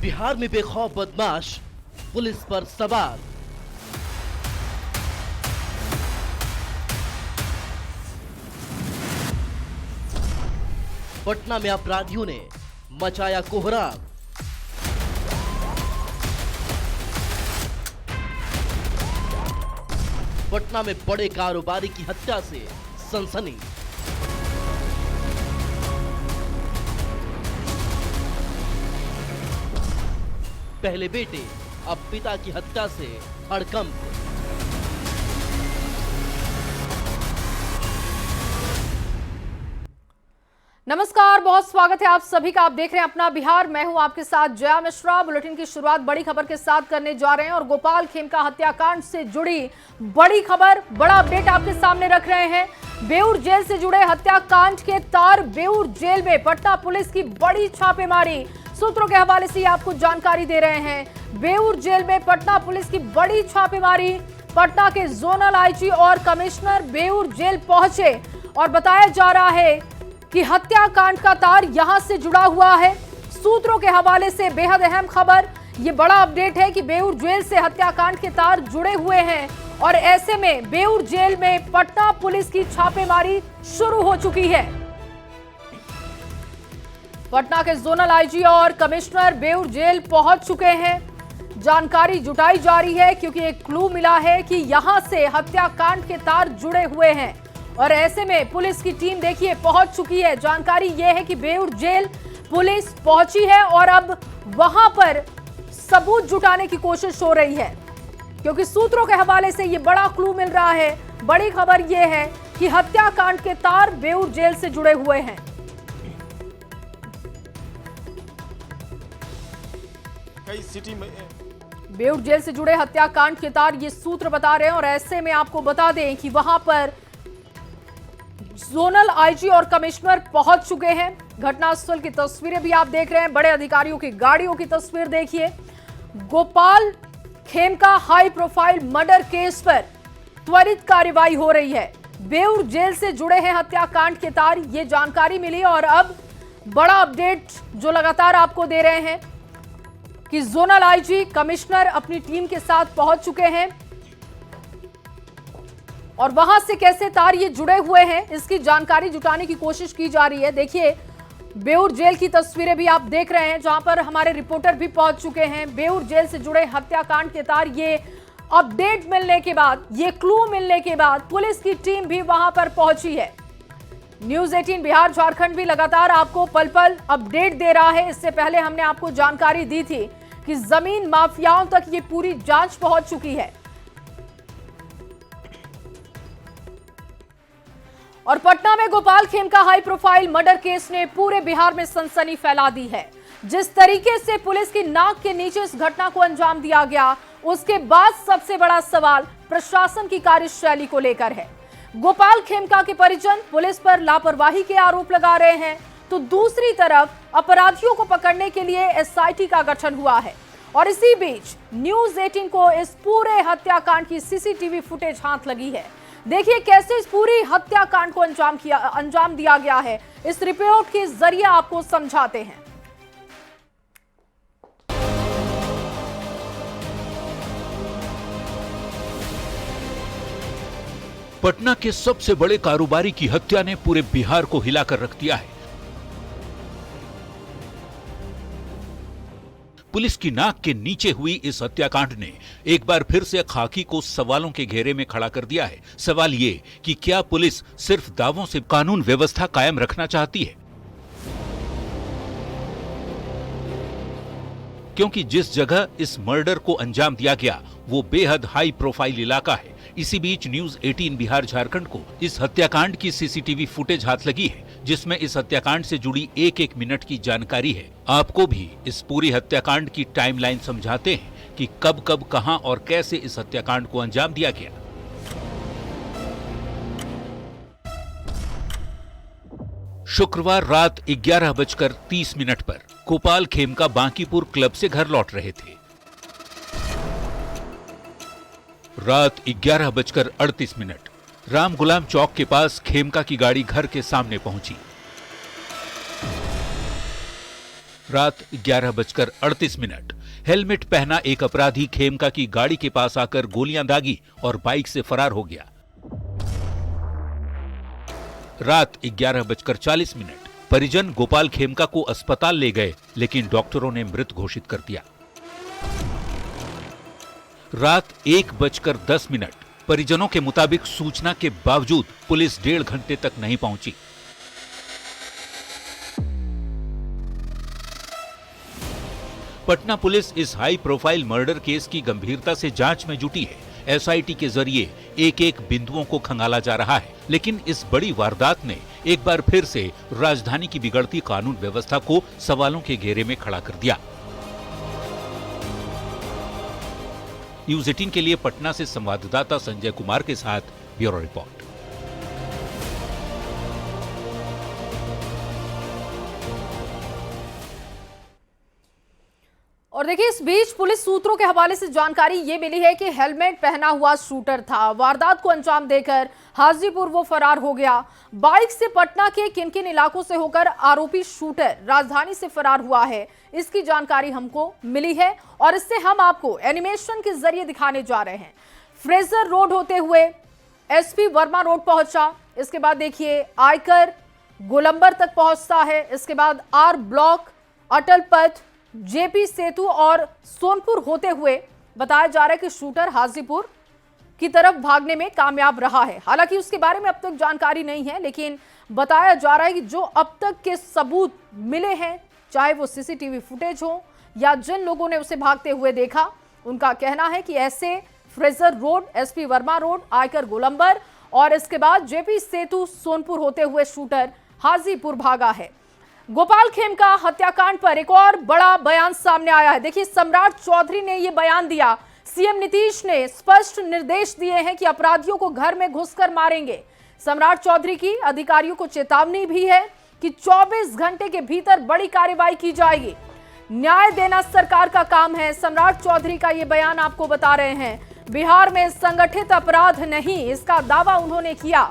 बिहार में बेखौफ बदमाश पुलिस पर सवार। पटना में अपराधियों ने मचाया कोहराम। पटना में बड़े कारोबारी की हत्या से सनसनी। पहले बेटे अब पिता की हत्या से हड़कंप। नमस्कार, बहुत स्वागत है आप सभी का। आप देख रहे हैं अपना बिहार। मैं हूं आपके साथ जया मिश्रा। बुलेटिन की शुरुआत बड़ी खबर के साथ करने जा रहे हैं और गोपाल खेमका हत्याकांड से जुड़ी बड़ी खबर, बड़ा अपडेट आपके सामने रख रहे हैं। बेऊर जेल से जुड़े हत्याकांड के तार। बेऊर जेल में पटना पुलिस की बड़ी छापेमारी। सूत्रों के हवाले से आपको जानकारी दे रहे हैं। बेऊर जेल में पटना पुलिस की बड़ी छापेमारी। पटना के जोनल आईजी और कमिश्नर बेऊर जेल पहुंचे और बताया जा रहा है कि हत्याकांड का तार यहां से जुड़ा हुआ है। सूत्रों के हवाले से बेहद अहम खबर, ये बड़ा अपडेट है कि बेऊर जेल से हत्याकांड के तार जुड़े हुए हैं और ऐसे में बेऊर जेल में पटना पुलिस की छापेमारी शुरू हो चुकी है। पटना के जोनल आईजी और कमिश्नर बेऊर जेल पहुंच चुके हैं। जानकारी जुटाई जा रही है क्योंकि एक क्लू मिला है कि यहां से हत्याकांड के तार जुड़े हुए हैं और ऐसे में पुलिस की टीम देखिए पहुंच चुकी है। जानकारी यह है कि बेऊर जेल पुलिस पहुंची है और अब वहां पर सबूत जुटाने की कोशिश हो रही है क्योंकि सूत्रों के हवाले से यह बड़ा क्लू मिल रहा है। बड़ी खबर यह है कि हत्याकांड के तार बेऊर जेल से जुड़े हुए हैं। कई सिटी में बेऊर जेल से जुड़े हत्याकांड के तार ये सूत्र बता रहे हैं और ऐसे में आपको बता दें कि वहां पर जोनल आईजी और कमिश्नर पहुंच चुके हैं। घटनास्थल की तस्वीरें भी आप देख रहे हैं। बड़े अधिकारियों की गाड़ियों की तस्वीर देखिए। Gopal Khemka high profile murder case पर त्वरित कार्रवाई हो रही है। बेऊर जेल से जुड़े हैं हत्याकांड के तार, ये जानकारी मिली और अब बड़ा अपडेट जो लगातार आपको दे रहे हैं कि जोनल आईजी कमिश्नर अपनी टीम के साथ पहुंच चुके हैं और वहां से कैसे तार ये जुड़े हुए हैं इसकी जानकारी जुटाने की कोशिश की जा रही है। देखिए बेऊर जेल की तस्वीरें भी आप देख रहे हैं जहां पर हमारे रिपोर्टर भी पहुंच चुके हैं। बेऊर जेल से जुड़े हत्याकांड के तार, ये अपडेट मिलने के बाद, ये क्लू मिलने के बाद पुलिस की टीम भी वहां पर पहुंची है। न्यूज 18 बिहार झारखंड भी लगातार आपको पल पल अपडेट दे रहा है। इससे पहले हमने आपको जानकारी दी थी कि जमीन माफियाओं तक ये पूरी जांच पहुंच चुकी है और पटना में Gopal Khemka high profile murder case ने पूरे बिहार में सनसनी फैला दी है। जिस तरीके से पुलिस की नाक के नीचे इस घटना को अंजाम दिया गया, उसके बाद सबसे बड़ा सवाल प्रशासन की कार्यशैली को लेकर है। गोपाल खेमका के परिजन पुलिस पर लापरवाही के आरोप लगा रहे हैं तो दूसरी तरफ अपराधियों को पकड़ने के लिए एसआईटी का गठन हुआ है और इसी बीच न्यूज 18 को इस पूरे हत्याकांड की सीसीटीवी फुटेज हाथ लगी है। देखिए कैसे इस पूरी हत्याकांड को अंजाम दिया गया है। इस रिपोर्ट के जरिए आपको समझाते हैं। पटना के सबसे बड़े कारोबारी की हत्या ने पूरे बिहार को हिलाकर रख दिया है। पुलिस की नाक के नीचे हुई इस हत्याकांड ने एक बार फिर से खाकी को सवालों के घेरे में खड़ा कर दिया है। सवाल ये कि क्या पुलिस सिर्फ दावों से कानून व्यवस्था कायम रखना चाहती है? क्योंकि जिस जगह इस मर्डर को अंजाम दिया गया वो बेहद हाई प्रोफाइल इलाका है। इसी बीच न्यूज 18 बिहार झारखंड को इस हत्याकांड की सीसीटीवी फुटेज हाथ लगी है जिसमें इस हत्याकांड से जुड़ी एक एक मिनट की जानकारी है। आपको भी इस पूरी हत्याकांड की टाइमलाइन समझाते हैं कि कब कब कहां और कैसे इस हत्याकांड को अंजाम दिया गया। शुक्रवार रात 11:30 पर गोपाल खेमका बांकीपुर क्लब से घर लौट रहे थे। रात 11:38 राम गुलाम चौक के पास खेमका की गाड़ी घर के सामने पहुंची। रात 11:38 हेलमेट पहना एक अपराधी खेमका की गाड़ी के पास आकर गोलियां दागी और बाइक से फरार हो गया। रात 11:40 परिजन गोपाल खेमका को अस्पताल ले गए, लेकिन डॉक्टरों ने मृत घोषित कर दिया। रात 1:10 परिजनों के मुताबिक सूचना के बावजूद पुलिस 1.5 घंटे तक नहीं पहुंची। पटना पुलिस इस हाई प्रोफाइल मर्डर केस की गंभीरता से जांच में जुटी है। एसआईटी के जरिए एक एक बिंदुओं को खंगाला जा रहा है, लेकिन इस बड़ी वारदात ने एक बार फिर से राजधानी की बिगड़ती कानून व्यवस्था को सवालों के घेरे में खड़ा कर दिया। न्यूज़ 18 के लिए पटना से संवाददाता संजय कुमार के साथ ब्यूरो रिपोर्ट। और देखिए, इस बीच पुलिस सूत्रों के हवाले से जानकारी ये मिली है कि हेलमेट पहना हुआ शूटर था। वारदात को अंजाम देकर हाजीपुर वो फरार हो गया। बाइक से पटना के किन किन इलाकों से होकर आरोपी शूटर राजधानी से फरार हुआ है, इसकी जानकारी हमको मिली है और इससे हम आपको एनिमेशन के जरिए दिखाने जा रहे हैं। फ्रेजर रोड होते हुए एसपी वर्मा रोड पहुंचा, इसके बाद देखिए आयकर गोलंबर तक पहुंचता है, इसके बाद आर ब्लॉक, अटल पथ, जेपी सेतु और सोनपुर होते हुए बताया जा रहा है कि शूटर हाजीपुर की तरफ भागने में कामयाब रहा है। हालांकि उसके बारे में अब तक जानकारी नहीं है, लेकिन बताया जा रहा है कि जो अब तक के सबूत मिले हैं, चाहे वो सीसीटीवी फुटेज हो या जिन लोगों ने उसे भागते हुए देखा, उनका कहना है कि ऐसे Fraser road, SP Verma road, आयकर गोलंबर और इसके बाद जेपी सेतु, सोनपुर होते हुए शूटर हाजीपुर भागा है। गोपाल खेमका हत्याकांड पर एक और बड़ा बयान सामने आया है। देखिए, सम्राट चौधरी ने यह बयान दिया। सीएम नीतीश ने स्पष्ट निर्देश दिए हैं कि अपराधियों को घर में घुसकर मारेंगे। सम्राट चौधरी की अधिकारियों को चेतावनी भी है कि 24 घंटे के भीतर बड़ी कार्रवाई की जाएगी। न्याय देना सरकार का काम है। सम्राट चौधरी का यह बयान आपको बता रहे हैं। बिहार में संगठित अपराध नहीं, इसका दावा उन्होंने किया।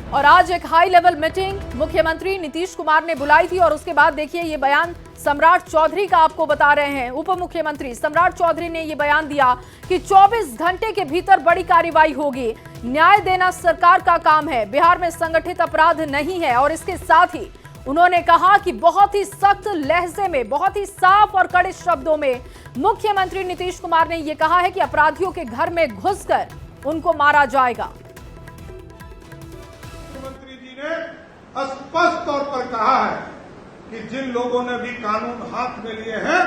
और आज एक हाई लेवल मीटिंग मुख्यमंत्री नीतीश कुमार ने बुलाई थी और उसके बाद देखिए ये बयान सम्राट चौधरी का आपको बता रहे हैं। उप मुख्यमंत्री सम्राट चौधरी ने ये बयान दिया कि 24 घंटे के भीतर बड़ी कार्रवाई होगी। न्याय देना सरकार का काम है। बिहार में संगठित अपराध नहीं है। और इसके साथ ही उन्होंने कहा कि बहुत ही सख्त लहजे में, बहुत ही साफ और कड़े शब्दों में मुख्यमंत्री नीतीश कुमार ने यह कहा है कि अपराधियों के घर में घुसकर उनको मारा जाएगा। मुख्यमंत्री जी ने स्पष्ट तौर पर कहा है कि जिन लोगों ने भी कानून हाथ में लिए हैं,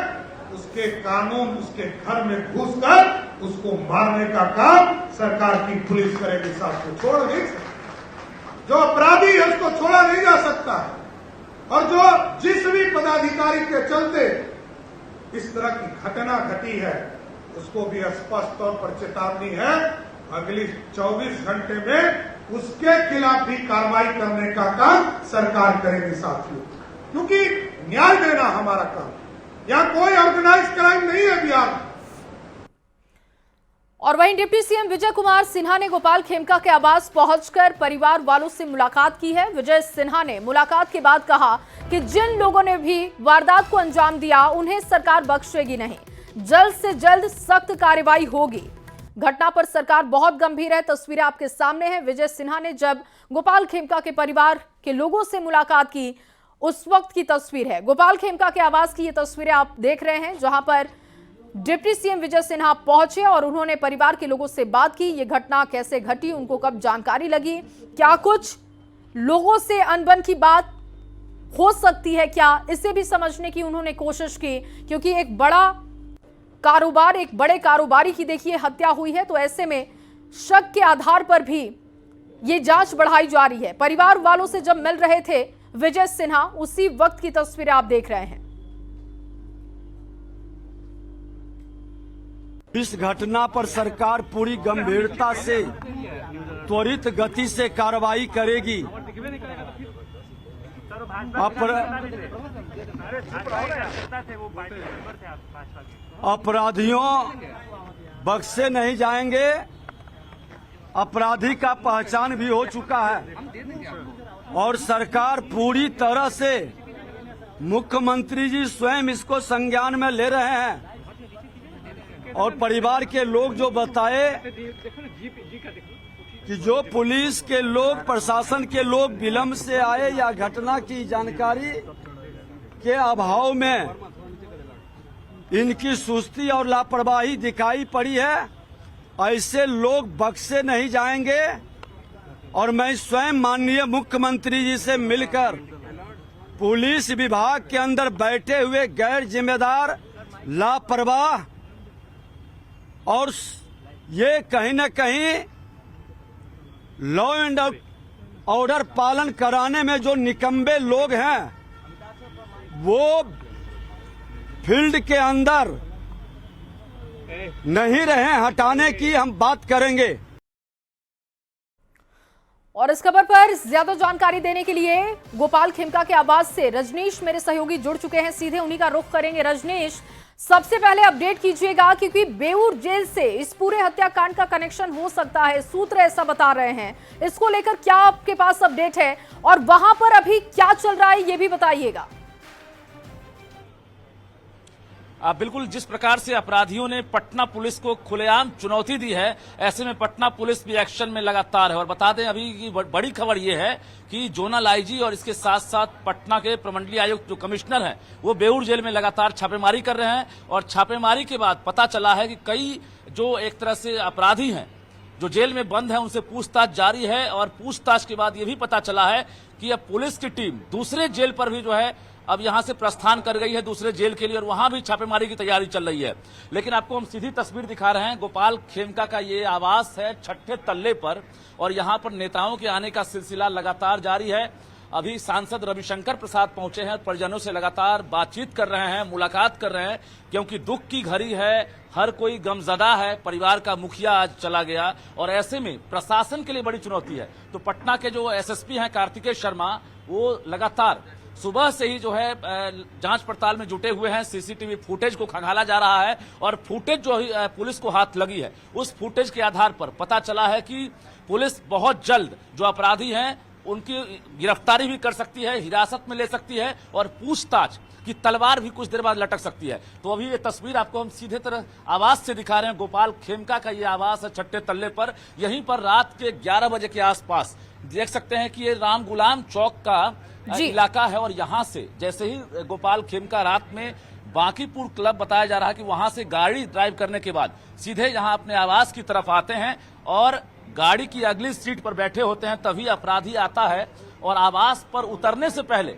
उसके कानून उसके घर में घुसकर उसको मारने का काम सरकार की पुलिस करेगी। साथ को छोड़ नहीं सकता। जो अपराधी है उसको छोड़ा नहीं जा सकता है। और जो जिस भी पदाधिकारी के चलते इस तरह की घटना घटी है, उसको भी स्पष्ट तौर पर चेतावनी है, अगली 24 घंटे में उसके खिलाफ भी कार्रवाई करने का काम सरकार करेगी साथियों। क्योंकि न्याय देना हमारा काम, यहां कोई ऑर्गेनाइज क्राइम नहीं है बिहार में। और वहीं डिप्टी सीएम विजय कुमार सिन्हा ने गोपाल खेमका के आवास पहुंचकर परिवार वालों से मुलाकात की है। विजय सिन्हा ने मुलाकात के बाद कहा कि जिन लोगों ने भी वारदात को अंजाम दिया, उन्हें सरकार बख्शेगी नहीं। जल्द से जल्द सख्त कार्रवाई होगी। घटना पर सरकार बहुत गंभीर है। तस्वीरें आपके सामने हैं। विजय सिन्हा ने जब गोपाल खेमका के परिवार के लोगों से मुलाकात की, उस वक्त की तस्वीर है। गोपाल खेमका के आवास की ये तस्वीरें आप देख रहे हैं, जहां पर डिप्टी सीएम विजय सिन्हा पहुंचे और उन्होंने परिवार के लोगों से बात की। ये घटना कैसे घटी, उनको कब जानकारी लगी, क्या कुछ लोगों से अनबन की बात हो सकती है क्या, इसे भी समझने की उन्होंने कोशिश की। क्योंकि एक बड़ा कारोबार, एक बड़े कारोबारी की देखिए हत्या हुई है, तो ऐसे में शक के आधार पर भी ये जांच बढ़ाई जा रही है। परिवार वालों से जब मिल रहे थे विजय सिन्हा, उसी वक्त की तस्वीरें आप देख रहे हैं। इस घटना पर सरकार पूरी गंभीरता से, त्वरित गति से कार्रवाई करेगी। अपराधियों बख्शे नहीं जाएंगे। अपराधी का पहचान भी हो चुका है और सरकार पूरी तरह से मुख्यमंत्री जी स्वयं इसको संज्ञान में ले रहे हैं और परिवार के लोग जो बताए कि जो पुलिस के लोग, प्रशासन के लोग विलंब से आए या घटना की जानकारी के अभाव में इनकी सुस्ती और लापरवाही दिखाई पड़ी है, ऐसे लोग बख्शे नहीं जाएंगे। और मैं स्वयं माननीय मुख्यमंत्री जी से मिलकर पुलिस विभाग के अंदर बैठे हुए गैर जिम्मेदार, लापरवाह और ये कहीं न कहीं लॉ एंड ऑर्डर पालन कराने में जो निकम्बे लोग हैं वो फील्ड के अंदर नहीं रहे, हटाने की हम बात करेंगे। और इस खबर पर ज्यादा जानकारी देने के लिए गोपाल खेमका के आवास से रजनीश मेरे सहयोगी जुड़ चुके हैं, सीधे उन्हीं का रुख करेंगे। रजनीश, सबसे पहले अपडेट कीजिएगा, क्योंकि बेऊर जेल से इस पूरे हत्याकांड का कनेक्शन हो सकता है, सूत्र ऐसा बता रहे हैं। इसको लेकर क्या आपके पास अपडेट है और वहां पर अभी क्या चल रहा है, ये भी बताइएगा। बिल्कुल, जिस प्रकार से अपराधियों ने पटना पुलिस को खुलेआम चुनौती दी है, ऐसे में पटना पुलिस भी एक्शन में लगातार है। और बता दें अभी की बड़ी खबर ये है कि जोनल आईजी और इसके साथ साथ पटना के प्रमंडलीय आयुक्त जो कमिश्नर हैं वो बेऊर जेल में लगातार छापेमारी कर रहे हैं। और छापेमारी के बाद पता चला है कि कई जो एक तरह से अपराधी हैं जो जेल में बंद है उनसे पूछताछ जारी है। और पूछताछ के बाद ये भी पता चला है कि अब पुलिस की टीम दूसरे जेल पर भी जो है अब यहां से प्रस्थान कर गई है दूसरे जेल के लिए, और वहां भी छापेमारी की तैयारी चल रही है। लेकिन आपको हम सीधी तस्वीर दिखा रहे हैं, गोपाल खेमका का ये आवास है 6ठे तल्ले पर, और यहां पर नेताओं के आने का सिलसिला लगातार जारी है। अभी सांसद रविशंकर प्रसाद पहुंचे हैं, परिजनों से लगातार बातचीत कर रहे हैं, मुलाकात कर रहे हैं, क्योंकि दुख की घड़ी है, हर कोई गमजदा है। परिवार का मुखिया आज चला गया और ऐसे में प्रशासन के लिए बड़ी चुनौती है। तो पटना के जो एसएसपी हैं कार्तिकेय शर्मा, वो लगातार सुबह से ही जो है जांच पड़ताल में जुटे हुए हैं। सीसीटीवी फुटेज को खंगाला जा रहा है और फुटेज जो पुलिस को हाथ लगी है उस फुटेज के आधार पर पता चला है कि पुलिस बहुत जल्द जो अपराधी हैं उनकी गिरफ्तारी भी कर सकती है, हिरासत में ले सकती है और पूछताछ की तलवार भी कुछ देर बाद लटक सकती है। तो अभी ये तस्वीर आपको हम सीधे तरह आवास से दिखा रहे हैं। गोपाल खेमका का ये आवास है 6ठे तल्ले पर। यहीं पर रात के 11 बजे के आसपास देख सकते हैं कि ये राम गुलाम चौक का इलाका है। और यहां से जैसे ही गोपाल खेमका रात में बांकीपुर क्लब बताया जा रहा है कि वहां से गाड़ी ड्राइव करने के बाद सीधे यहां अपने आवास की तरफ आते हैं और गाड़ी की अगली सीट पर बैठे होते हैं, तभी अपराधी आता है और आवास पर उतरने से पहले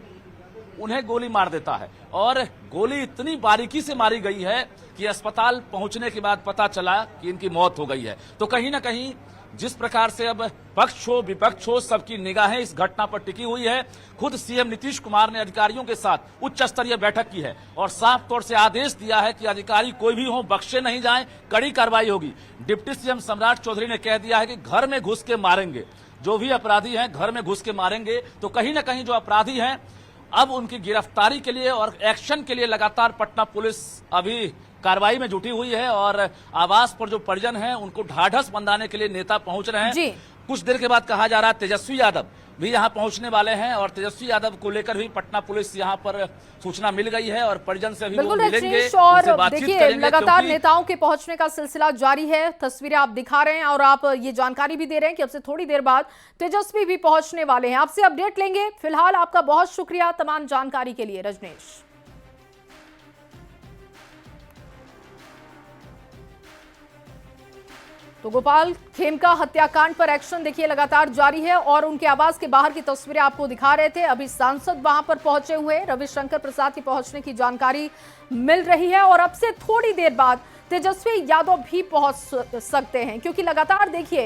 उन्हें गोली मार देता है। और गोली इतनी बारीकी से मारी गई है कि अस्पताल पहुंचने के बाद पता चला कि इनकी मौत हो गई है। तो कहीं ना कहीं जिस प्रकार से अब पक्ष हो विपक्ष हो सबकी निगाहें इस घटना पर टिकी हुई है। खुद सीएम नीतीश कुमार ने अधिकारियों के साथ उच्च स्तरीय बैठक की है और साफ तौर से आदेश दिया है कि अधिकारी कोई भी हो बख्शे नहीं जाएं, कड़ी कार्रवाई होगी। डिप्टी सीएम सम्राट चौधरी ने कह दिया है कि घर में घुस के मारेंगे, जो भी अपराधी हैं घर में घुस के मारेंगे। तो कहीं ना कहीं जो अपराधी हैं अब उनकी गिरफ्तारी के लिए और एक्शन के लिए लगातार पटना पुलिस अभी कार्रवाई में जुटी हुई है। और आवास पर जो परिजन हैं उनको ढाढ़स बंधाने के लिए नेता पहुंच रहे हैं। कुछ देर के बाद कहा जा रहा है तेजस्वी यादव भी यहां पहुंचने वाले हैं और तेजस्वी यादव को लेकर भी पटना पुलिस यहां पर सूचना मिल गई है और परिजन से भी वो मिलेंगे, उनसे बातचीत करेंगे। लगातार नेताओं के पहुंचने का सिलसिला जारी है। तस्वीरें आप दिखा रहे हैं और आप ये जानकारी भी दे रहे हैं कि अब से थोड़ी देर बाद तेजस्वी भी पहुंचने वाले हैं। आपसे अपडेट लेंगे। फिलहाल आपका बहुत शुक्रिया तमाम जानकारी के लिए रजनीश। तो गोपाल खेमका हत्याकांड पर एक्शन देखिए लगातार जारी है और उनके आवास के बाहर की तस्वीरें आपको दिखा रहे थे। अभी सांसद वहां पर पहुंचे हुए, रविशंकर प्रसाद के पहुंचने की जानकारी मिल रही है और अब से थोड़ी देर बाद तेजस्वी यादव भी पहुंच सकते हैं, क्योंकि लगातार देखिए